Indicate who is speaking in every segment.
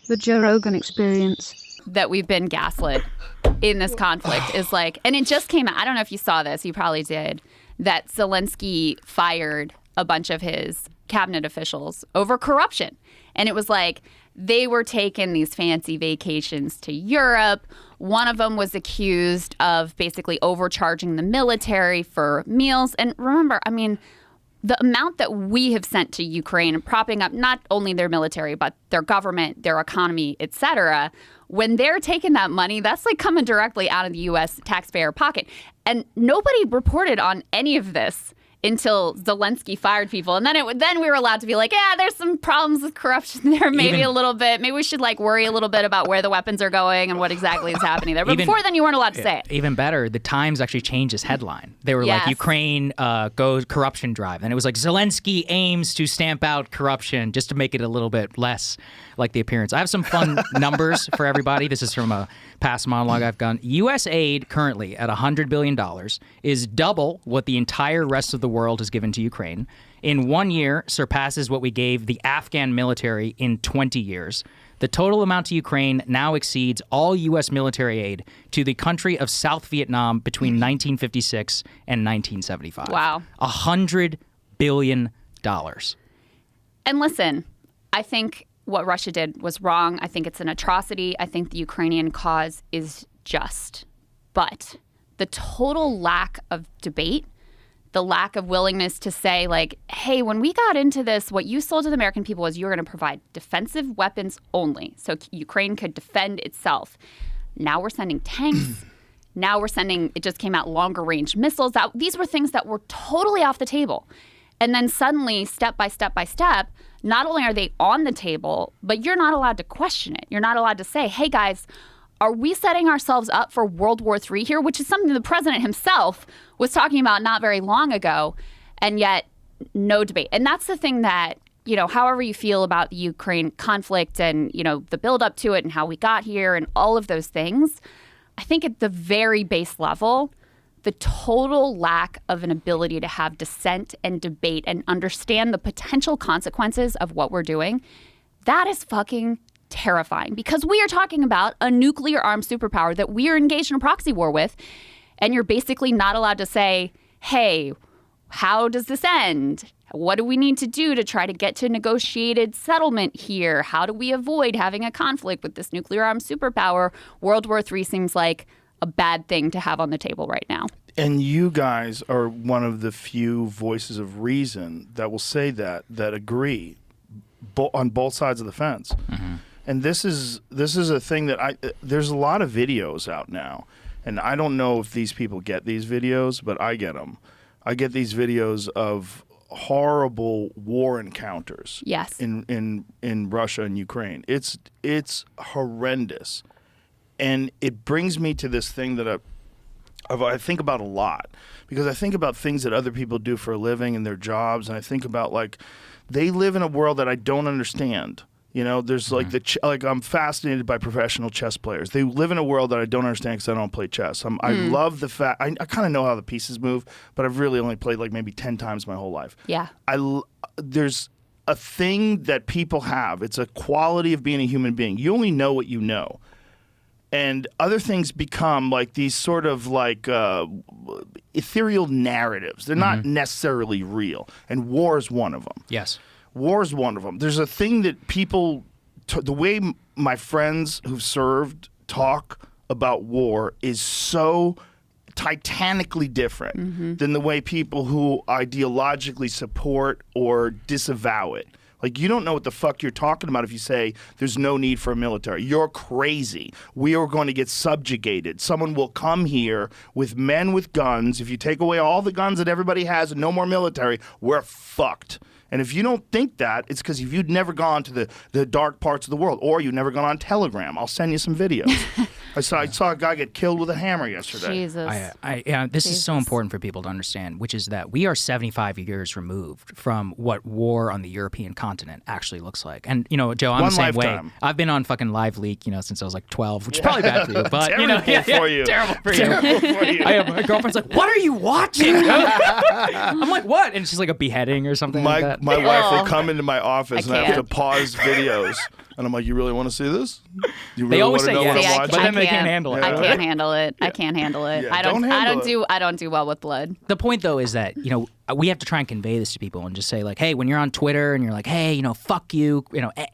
Speaker 1: The Joe Rogan Experience.
Speaker 2: That we've been gaslit in this conflict is like, and it just came out, I don't know if you saw this, you probably did, that Zelensky fired a bunch of his cabinet officials over corruption. And it was like, they were taking these fancy vacations to Europe. One of them was accused of basically overcharging the military for meals. And remember, I mean, the amount that we have sent to Ukraine and propping up not only their military, but their government, their economy, et cetera, when they're taking that money, that's like coming directly out of the U.S. taxpayer pocket. And nobody reported on any of this until Zelensky fired people. And then we were allowed to be like, yeah, there's some problems with corruption there, maybe a little bit. Maybe we should like worry a little bit about where the weapons are going and what exactly is happening there. But before then, you weren't allowed to say it.
Speaker 3: Even better, the Times actually changed its headline. They were like, Ukraine goes corruption drive. And it was like, Zelensky aims to stamp out corruption, just to make it a little bit less like the appearance. I have some fun numbers for everybody. This is from a past monologue I've done. U.S. aid currently at $100 billion is double what the entire rest of the world has given to Ukraine. In 1 year, surpasses what we gave the Afghan military in 20 years. The total amount to Ukraine now exceeds all U.S. military aid to the country of South Vietnam between 1956 and 1975.
Speaker 2: Wow.
Speaker 3: $100 billion.
Speaker 2: And listen, I think what Russia did was wrong. I think it's an atrocity. I think the Ukrainian cause is just. But the total lack of debate, the lack of willingness to say, like, hey, when we got into this, what you sold to the American people was you were going to provide defensive weapons only so Ukraine could defend itself. Now we're sending tanks. Now we're sending, it just came out, longer range missiles. These were things that were totally off the table. And then suddenly, step by step by step, not only are they on the table, but you're not allowed to question it. You're not allowed to say, hey, guys, are we setting ourselves up for World War III here? Which is something the president himself was talking about not very long ago, and yet no debate. And that's the thing that, you know, however you feel about the Ukraine conflict and, you know, the build up to it and how we got here and all of those things, I think at the very base level, the total lack of an ability to have dissent and debate and understand the potential consequences of what we're doing, that is fucking terrifying, because we are talking about a nuclear armed superpower that we are engaged in a proxy war with, and you're basically not allowed to say, hey, how does this end? What do we need to do to try to get to negotiated settlement here? How do we avoid having a conflict with this nuclear armed superpower? World War III seems like a bad thing to have on the table right now.
Speaker 4: And you guys are one of the few voices of reason that will say that agree on both sides of the fence. Mm-hmm. And this is a thing that there's a lot of videos out now, and I don't know if these people get these videos, but I get them. I get these videos of horrible war encounters.
Speaker 2: Yes.
Speaker 4: In Russia and Ukraine. It's horrendous. And it brings me to this thing that I think about a lot, because I think about things that other people do for a living and their jobs, and I think about, like, they live in a world that I don't understand. You know, there's like I'm fascinated by professional chess players. They live in a world that I don't understand because I don't play chess. I love the fact I kind of know how the pieces move, but I've really only played like maybe 10 times my whole life.
Speaker 2: Yeah.
Speaker 4: There's a thing that people have. It's a quality of being a human being. You only know what you know. And other things become like these sort of like ethereal narratives. They're not necessarily real. And war is one of them.
Speaker 3: Yes.
Speaker 4: War is one of them. There's a thing that people, the way my friends who've served talk about war is so titanically different than the way people who ideologically support or disavow it. Like, you don't know what the fuck you're talking about if you say there's no need for a military. You're crazy. We are going to get subjugated. Someone will come here with men with guns. If you take away all the guns that everybody has and no more military, we're fucked. And if you don't think that, it's because if you'd never gone to the dark parts of the world, or you've never gone on Telegram. I'll send you some videos. I saw a guy get killed with a hammer yesterday.
Speaker 2: Jesus.
Speaker 3: This is so important for people to understand, which is that we are 75 years removed from what war on the European continent actually looks like. And, you know, Joe, I'm the same way. I've been on fucking Live Leak, you know, since I was like 12, which is probably bad for you. But,
Speaker 4: terrible
Speaker 3: you know,
Speaker 4: for you.
Speaker 3: Terrible for you.
Speaker 4: Terrible for you.
Speaker 3: My girlfriend's like, what are you watching? I'm like, what? And she's like a beheading or something like that.
Speaker 4: My wife will come into my office and I have to pause videos. And I'm like, you really want to see this? You really
Speaker 3: They always
Speaker 4: want to
Speaker 3: say
Speaker 4: know what
Speaker 3: yes,
Speaker 4: I'm
Speaker 3: but
Speaker 4: watching?
Speaker 3: then they can't handle it.
Speaker 2: I can't handle it. I can't handle it.
Speaker 4: Yeah,
Speaker 2: I don't do well with blood.
Speaker 3: The point, though, is that, we have to try and convey this to people and just say, like, hey, when you're on Twitter and you're like, hey, fuck you,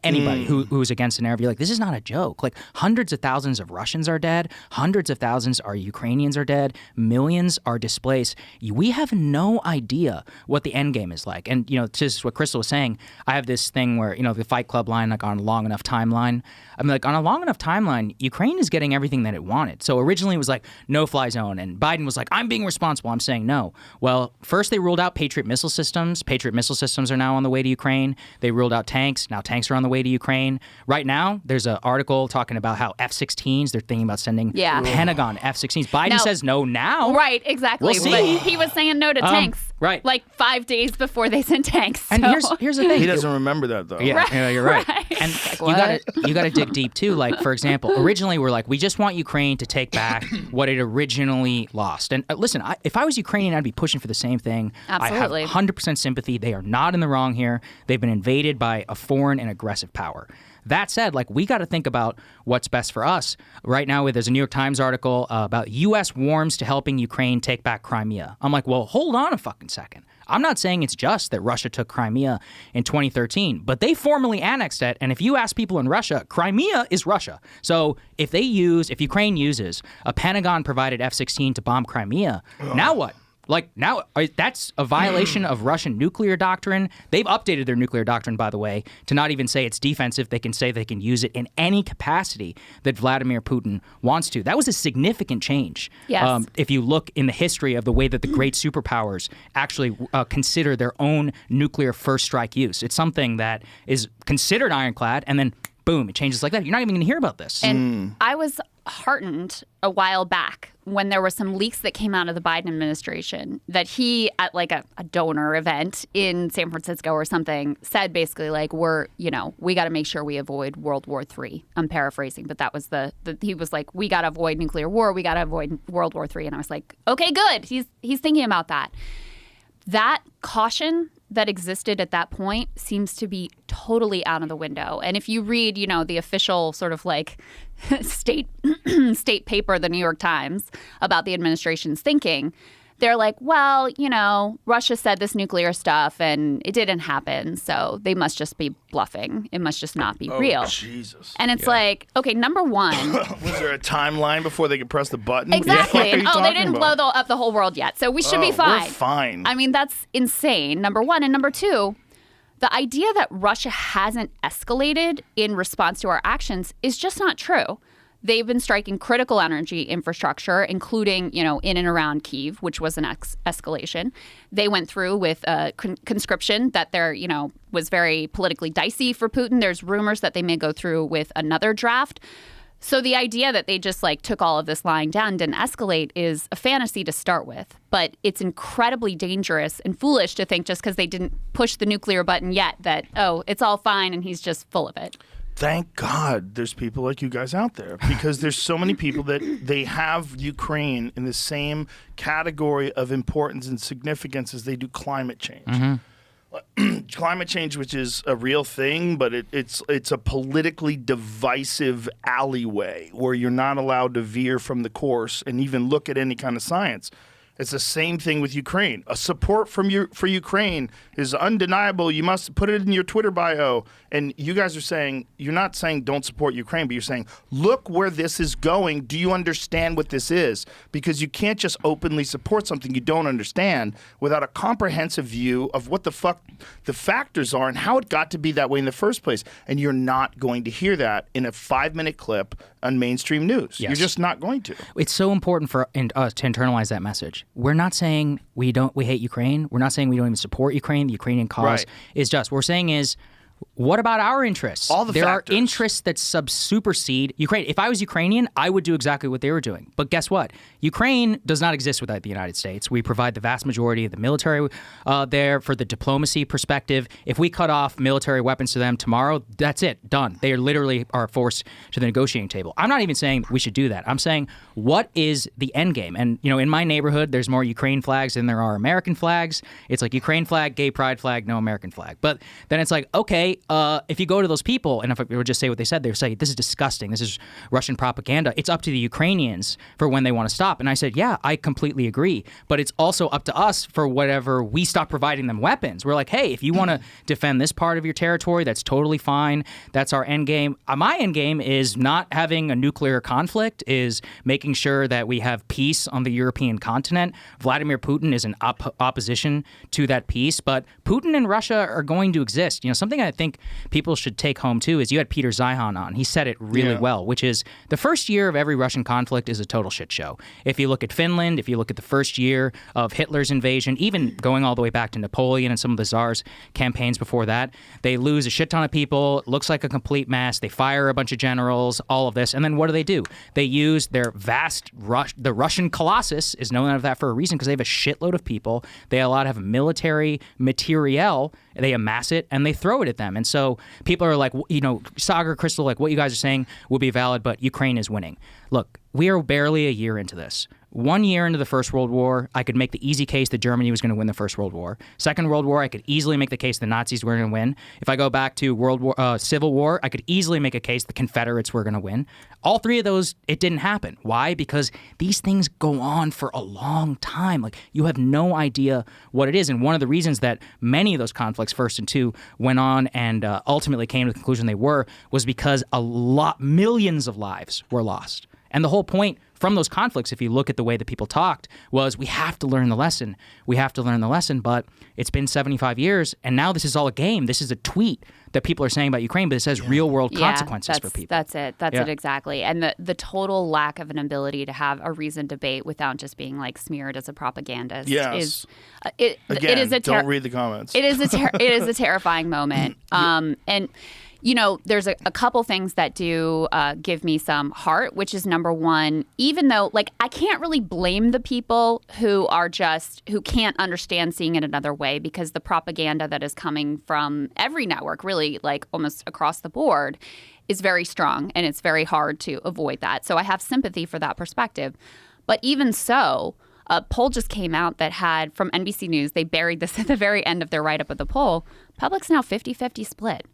Speaker 3: anybody who's against the narrative, you're like, this is not a joke. Like, hundreds of thousands of Russians are dead. Hundreds of thousands are Ukrainians are dead. Millions are displaced. We have no idea what the end game is like. And, just what Krystal was saying, I have this thing where, the Fight Club line, like on a long enough timeline, I'm like, on a long enough timeline, Ukraine is getting everything that it wanted. So originally it was like no-fly zone, and Biden was like, I'm being responsible. I'm saying no. Well, first they ruled out Patriot missile systems. Patriot missile systems are now on the way to Ukraine. They ruled out tanks. Now tanks are on the way to Ukraine. Right now, there's an article talking about how F-16s, they're thinking about sending Pentagon F-16s. Biden says no now.
Speaker 2: Right, exactly.
Speaker 3: We'll see.
Speaker 2: But he was saying no to tanks.
Speaker 3: Right.
Speaker 2: Like 5 days before they sent tanks.
Speaker 3: And here's the thing.
Speaker 4: He doesn't remember that, though.
Speaker 3: Yeah, you're right.
Speaker 2: Right.
Speaker 3: And
Speaker 2: Like,
Speaker 3: you got to dig deep too. Like, for example, originally we're like, we just want Ukraine to take back what it originally lost. And listen, if I was Ukrainian, I'd be pushing for the same thing.
Speaker 2: Absolutely.
Speaker 3: I have 100% sympathy. They are not in the wrong here. They've been invaded by a foreign and aggressive power. That said, like, we got to think about what's best for us. Right now, there's a New York Times article about U.S. warms to helping Ukraine take back Crimea. I'm like, well, hold on a fucking second. I'm not saying it's just that Russia took Crimea in 2013, but they formally annexed it. And if you ask people in Russia, Crimea is Russia. So if Ukraine uses a Pentagon-provided F-16 to bomb Crimea, now what? Like, now, that's a violation of Russian nuclear doctrine. They've updated their nuclear doctrine, by the way, to not even say it's defensive. They can say they can use it in any capacity that Vladimir Putin wants to. That was a significant change.
Speaker 2: Yes.
Speaker 3: If you look in the history of the way that the great superpowers actually consider their own nuclear first strike use. It's something that is considered ironclad, and then, boom, it changes like that. You're not even going to hear about this.
Speaker 2: And I was heartened a while back when there were some leaks that came out of the Biden administration that he, at like a donor event in San Francisco or something, said basically like, we got to make sure we avoid World War III. I'm paraphrasing, but that was he was like, we got to avoid nuclear war. We got to avoid World War III. And I was like, okay, good. He's thinking about that. That caution that existed at that point seems to be totally out of the window. And if you read, the official sort of like state paper, the New York Times, about the administration's thinking, they're like, well, Russia said this nuclear stuff and it didn't happen, so they must just be bluffing. It must just not be real.
Speaker 4: Jesus.
Speaker 2: And it's like, okay, number one.
Speaker 4: Was there a timeline before they could press the button?
Speaker 2: Exactly.
Speaker 4: Yeah,
Speaker 2: And, they didn't blow up the whole world yet, so we should be fine.
Speaker 4: We're fine.
Speaker 2: I mean, that's insane, number one. And number two, the idea that Russia hasn't escalated in response to our actions is just not true. They've been striking critical energy infrastructure, including, in and around Kyiv, which was an escalation. They went through with conscription that was very politically dicey for Putin. There's rumors that they may go through with another draft. So the idea that they just took all of this lying down, didn't escalate, is a fantasy to start with. But it's incredibly dangerous and foolish to think just because they didn't push the nuclear button yet that, it's all fine and he's just full of it.
Speaker 4: Thank God there's people like you guys out there, because there's so many people that they have Ukraine in the same category of importance and significance as they do climate change. Mm-hmm. Climate change, which is a real thing, but it's a politically divisive alleyway where you're not allowed to veer from the course and even look at any kind of science. It's the same thing with Ukraine. A support for Ukraine is undeniable. You must put it in your Twitter bio. And you guys are saying, you're not saying don't support Ukraine, but you're saying, look where this is going. Do you understand what this is? Because you can't just openly support something you don't understand without a comprehensive view of what the fuck the factors are and how it got to be that way in the first place. And you're not going to hear that in a 5-minute clip on mainstream news.
Speaker 3: Yes.
Speaker 4: You're just not going to.
Speaker 3: It's so important for us to internalize that message. We're not saying we hate Ukraine. We're not saying we don't even support Ukraine. The Ukrainian cause is just. What we're saying is, what about our interests?
Speaker 4: All the
Speaker 3: there
Speaker 4: factors.
Speaker 3: Are interests that supersede Ukraine. If I was Ukrainian, I would do exactly what they were doing. But guess what? Ukraine does not exist without the United States. We provide the vast majority of the military there for the diplomacy perspective. If we cut off military weapons to them tomorrow, that's it. Done. They literally are forced to the negotiating table. I'm not even saying we should do that. I'm saying, what is the end game? And, in my neighborhood, there's more Ukraine flags than there are American flags. It's like Ukraine flag, gay pride flag, no American flag. But then it's like, okay, say, if you go to those people, and if we would just say what they said, they would say, this is disgusting. This is Russian propaganda. It's up to the Ukrainians for when they want to stop. And I said, yeah, I completely agree. But it's also up to us for whatever we stop providing them weapons. We're like, hey, if you want to defend this part of your territory, that's totally fine. That's our end game. My end game is not having a nuclear conflict, is making sure that we have peace on the European continent. Vladimir Putin is in opposition to that peace. But Putin and Russia are going to exist. Something I think people should take home too is you had Peter Zeihan on. He said it really well, which is the first year of every Russian conflict is a total shit show. If you look at Finland, if you look at the first year of Hitler's invasion, even going all the way back to Napoleon and some of the Tsar's campaigns before that, they lose a shit ton of people. It looks like a complete mess. They fire a bunch of generals, all of this. And then what do? They use their vast the Russian Colossus is known of that for a reason because they have a shitload of people. They a lot have military materiel. They amass it and they throw it at them. And so people are like, Saagar, Krystal, like what you guys are saying will be valid, but Ukraine is winning. Look, we are barely a year into this. 1 year into the First World War, I could make the easy case that Germany was going to win the First World War. Second World War, I could easily make the case the Nazis were going to win. If I go back to Civil War, I could easily make a case the Confederates were going to win. All three of those, it didn't happen. Why? Because these things go on for a long time. Like, you have no idea what it is. And one of the reasons that many of those conflicts, First and Two, went on and ultimately came to the conclusion they were, was because millions of lives were lost. And the whole point from those conflicts, if you look at the way that people talked, was we have to learn the lesson. We have to learn the lesson. But it's been 75 years, and now this is all a game. This is a tweet that people are saying about Ukraine, but it says real-world consequences for people.
Speaker 2: That's it. That's it exactly. And the total lack of an ability to have a reasoned debate without just being like smeared as a propagandist is
Speaker 4: don't read the comments.
Speaker 2: It is a terrifying moment. And there's a couple things that do give me some heart, which is number one, even though I can't really blame the people who can't understand seeing it another way, because the propaganda that is coming from every network, really almost across the board, is very strong, and it's very hard to avoid that. So I have sympathy for that perspective. But even so, a poll just came out that had, from NBC News, they buried this at the very end of their write-up of the poll, public's now 50-50 split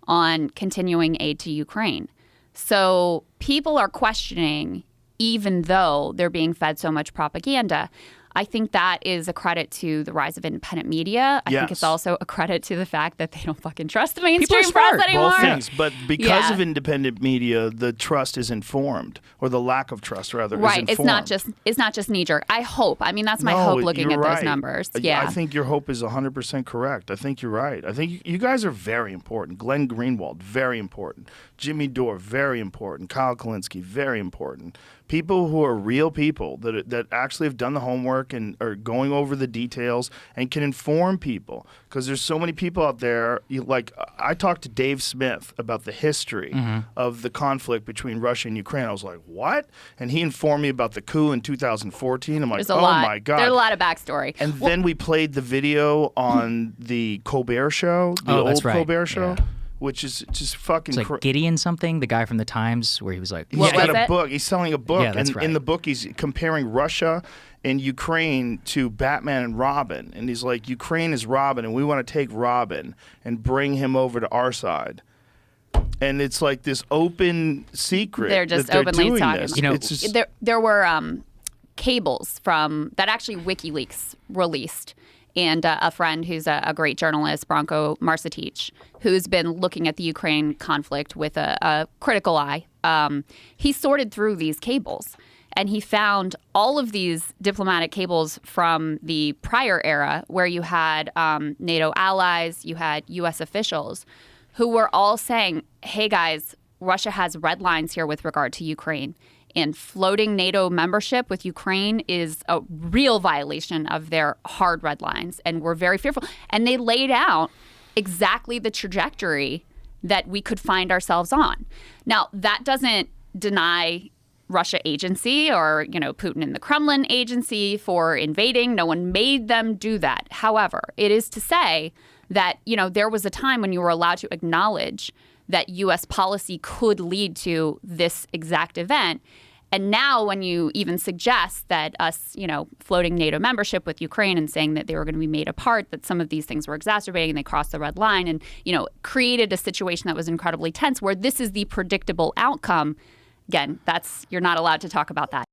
Speaker 2: on continuing aid to Ukraine. So people are questioning, even though they're being fed so much propaganda. I think that is a credit to the rise of independent media. I think it's also a credit to the fact that they don't fucking trust the mainstream press anymore.
Speaker 4: Both things, but because of independent media, the trust is informed, or the lack of trust, rather, is informed.
Speaker 2: It's not just knee-jerk. I hope. I mean, that's my hope looking at those numbers. Yeah.
Speaker 4: I think your hope is 100% correct. I think you're right. I think you guys are very important. Glenn Greenwald, very important. Jimmy Dore, very important. Kyle Kalinske, very important. People who are real people that actually have done the homework and are going over the details and can inform people. Because there's so many people out there. I talked to Dave Smith about the history of the conflict between Russia and Ukraine. I was like, what? And he informed me about the coup in 2014. I'm like, my God.
Speaker 2: There's a lot of backstory.
Speaker 4: And then we played the video on the Colbert Show, the old Colbert Show. Yeah. Which is just fucking
Speaker 3: it's like Gideon something, the guy from the Times, where he was like...
Speaker 4: He's got a book. He's selling a book.
Speaker 3: Yeah, that's right.
Speaker 4: In the book, he's comparing Russia and Ukraine to Batman and Robin. And he's like, Ukraine is Robin, and we want to take Robin and bring him over to our side. And it's like this open secret.
Speaker 2: They're just openly talking.
Speaker 4: This.
Speaker 2: It's just... There were cables that actually WikiLeaks released. And a friend who's a great journalist, Branko Marcetic, who's been looking at the Ukraine conflict with a critical eye, he sorted through these cables. And he found all of these diplomatic cables from the prior era where you had NATO allies, you had U.S. officials who were all saying, hey, guys, Russia has red lines here with regard to Ukraine. And floating NATO membership with Ukraine is a real violation of their hard red lines. And we're very fearful. And they laid out exactly the trajectory that we could find ourselves on. Now, that doesn't deny Russia agency or, Putin and the Kremlin agency for invading. No one made them do that. However, it is to say that, there was a time when you were allowed to acknowledge that U.S. policy could lead to this exact event. And now when you even suggest that us, floating NATO membership with Ukraine and saying that they were going to be made apart, that some of these things were exacerbating and they crossed the red line and, created a situation that was incredibly tense where this is the predictable outcome. Again, you're not allowed to talk about that.